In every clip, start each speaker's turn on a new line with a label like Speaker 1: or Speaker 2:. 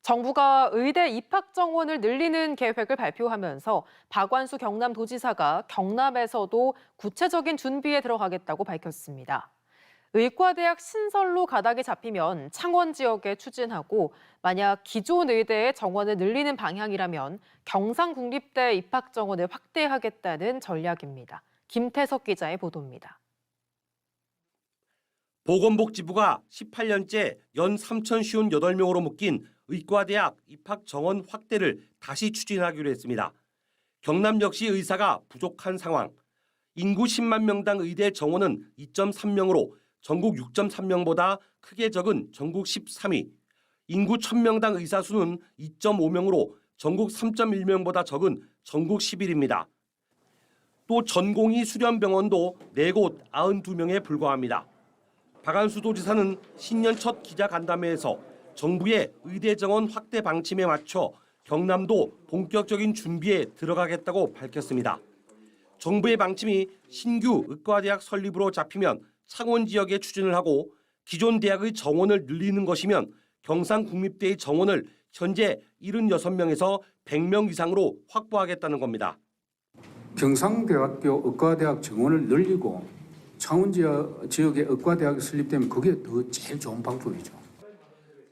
Speaker 1: 정부가 의대 입학 정원을 늘리는 계획을 발표하면서 박완수 경남도지사가 경남에서도 구체적인 준비에 들어가겠다고 밝혔습니다. 의과대학 신설로 가닥이 잡히면 창원 지역에 추진하고 만약 기존 의대의 정원을 늘리는 방향이라면 경상국립대 입학 정원을 확대하겠다는 전략입니다. 김태석 기자의 보도입니다.
Speaker 2: 보건복지부가 18년째 연 3,058명으로 묶인 의과대학 입학 정원 확대를 다시 추진하기로 했습니다. 경남 역시 의사가 부족한 상황. 인구 10만 명당 의대 정원은 2.3명으로 전국 6.3명보다 크게 적은 전국 13위. 인구 1,000명당 의사 수는 2.5명으로 전국 3.1명보다 적은 전국 11위입니다. 또 전공의 수련병원도 4곳 92명에 불과합니다. 박완수 도지사는 신년 첫 기자간담회에서 정부의 의대 정원 확대 방침에 맞춰 경남도 본격적인 준비에 들어가겠다고 밝혔습니다. 정부의 방침이 신규 의과대학 설립으로 잡히면 창원 지역에 추진을 하고 기존 대학의 정원을 늘리는 것이면 경상국립대의 정원을 현재 76명에서 100명 이상으로 확보하겠다는 겁니다.
Speaker 3: 경상대학교 의과대학 정원을 늘리고 창원 지역에 의과대학이 설립되면 그게 더 제일 좋은 방법이죠.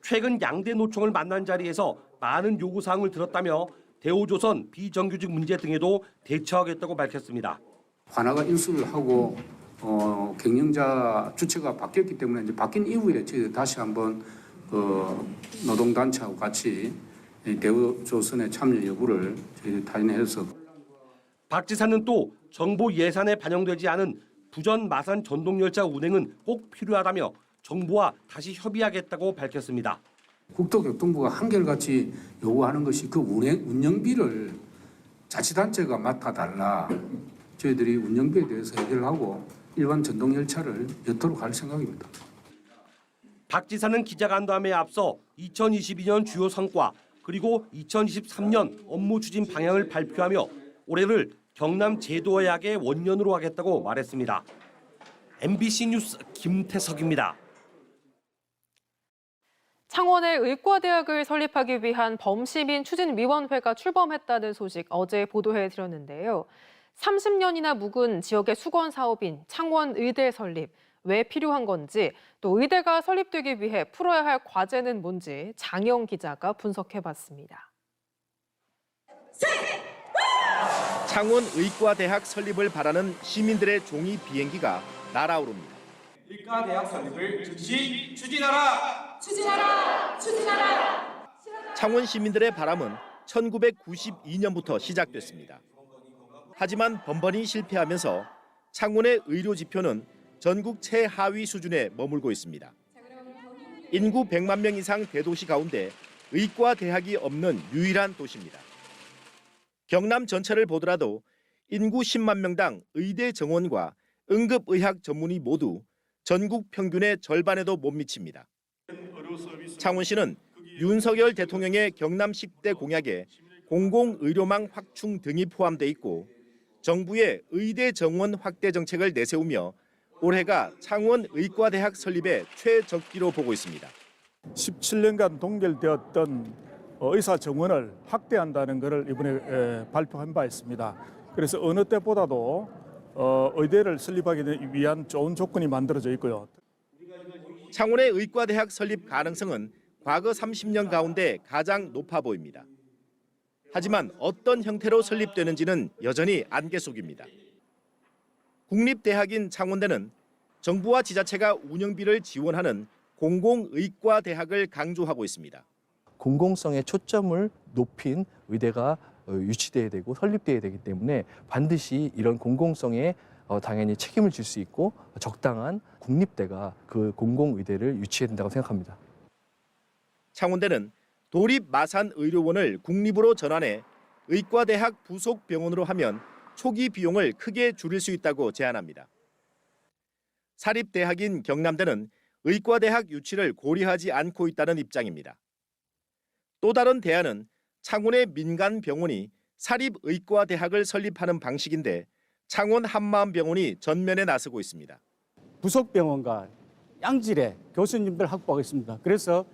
Speaker 2: 최근 양대 노총을 만난 자리에서 많은 요구사항을 들었다며 대우조선 비정규직 문제 등에도 대처하겠다고 밝혔습니다.
Speaker 3: 관아가 인수를 하고 경영자 주체가 바뀌었기 때문에 이제 바뀐 이후에 저희 다시 한번 노동단체하고 같이 대우조선의 참여 여부를 저희 타인해서
Speaker 2: 박 지사는 또 정부 예산에 반영되지 않은 부전 마산 전동열차 운행은 꼭 필요하다며 정부와 다시 협의하겠다고 밝혔습니다.
Speaker 3: 국토교통부가 한결같이 요구하는 것이 그 운영비를 자치단체가 맡아달라. 저희들이 운영비에 대해서 해결을 하고 일반 전동열차를 여도록 할 생각입니다.
Speaker 2: 박 지사는 기자간담회에 앞서 2022년 주요 성과 그리고 2023년 업무 추진 방향을 발표하며 올해를 경남 제도의학의 원년으로 하겠다고 말했습니다. MBC 뉴스 김태석입니다.
Speaker 1: 창원에 의과대학을 설립하기 위한 범시민 추진위원회가 출범했다는 소식 어제 보도해드렸는데요. 30년이나 묵은 지역의 수건 사업인 창원 의대 설립, 왜 필요한 건지 또 의대가 설립되기 위해 풀어야 할 과제는 뭔지 장영 기자가 분석해봤습니다.
Speaker 4: 창원 의과대학 설립을 바라는 시민들의 종이 비행기가 날아오릅니다.
Speaker 5: 의과대학 설립을 즉시 추진하라!
Speaker 6: 추진하라! 추진하라!
Speaker 4: 창원 시민들의 바람은 1992년부터 시작됐습니다. 하지만 번번이 실패하면서 창원의 의료 지표는 전국 최하위 수준에 머물고 있습니다. 인구 100만 명 이상 대도시 가운데 의과대학이 없는 유일한 도시입니다. 경남 전체를 보더라도 인구 10만 명당 의대 정원과 응급의학 전문의 모두 전국 평균의 절반에도 못 미칩니다. 창원시는 윤석열 대통령의 경남 10대 공약에 공공의료망 확충 등이 포함돼 있고 정부의 의대 정원 확대 정책을 내세우며 올해가 창원 의과대학 설립의 최적기로 보고 있습니다.
Speaker 7: 17년간 동결되었던 의사 정원을 확대한다는 것을 이번에 발표한 바 있습니다. 그래서 어느 때보다도 의대를 설립하기 위한 좋은 조건이 만들어져 있고요.
Speaker 4: 창원의 의과대학 설립 가능성은 과거 30년 가운데 가장 높아 보입니다. 하지만 어떤 형태로 설립되는지는 여전히 안개 속입니다. 국립대학인 창원대는 정부와 지자체가 운영비를 지원하는 공공의과대학을 강조하고 있습니다.
Speaker 8: 공공성의 초점을 높인 의대가 유치돼야 되고 설립돼야 되기 때문에 반드시 이런 공공성에 당연히 책임을 질 수 있고 적당한 국립대가 그 공공의대를 유치해야 된다고 생각합니다.
Speaker 4: 창원대는 도립마산의료원을 국립으로 전환해 의과대학 부속 병원으로 하면 초기 비용을 크게 줄일 수 있다고 제안합니다. 사립대학인 경남대는 의과대학 유치를 고려하지 않고 있다는 입장입니다. 또 다른 대안은 창원의 민간 병원이 사립의과대학을 설립하는 방식인데 창원 한마음병원이 전면에 나서고 있습니다.
Speaker 9: 부속병원과 양질의 교수님들 확보하겠습니다. 그래서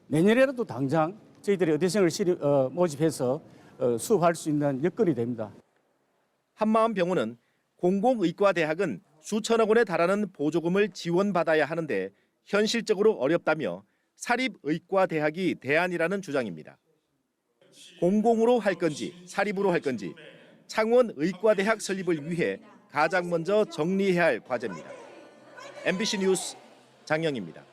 Speaker 9: 내년에라도 당장 저희들이 의대생을 모집해서 수업할 수 있는 여건이 됩니다.
Speaker 4: 한마음병원은 공공의과대학은 수천억 원에 달하는 보조금을 지원받아야 하는데 현실적으로 어렵다며 사립의과대학이 대안이라는 주장입니다. 공공으로 할 건지 사립으로 할 건지 창원의과대학 설립을 위해 가장 먼저 정리해야 할 과제입니다. MBC 뉴스 장영입니다.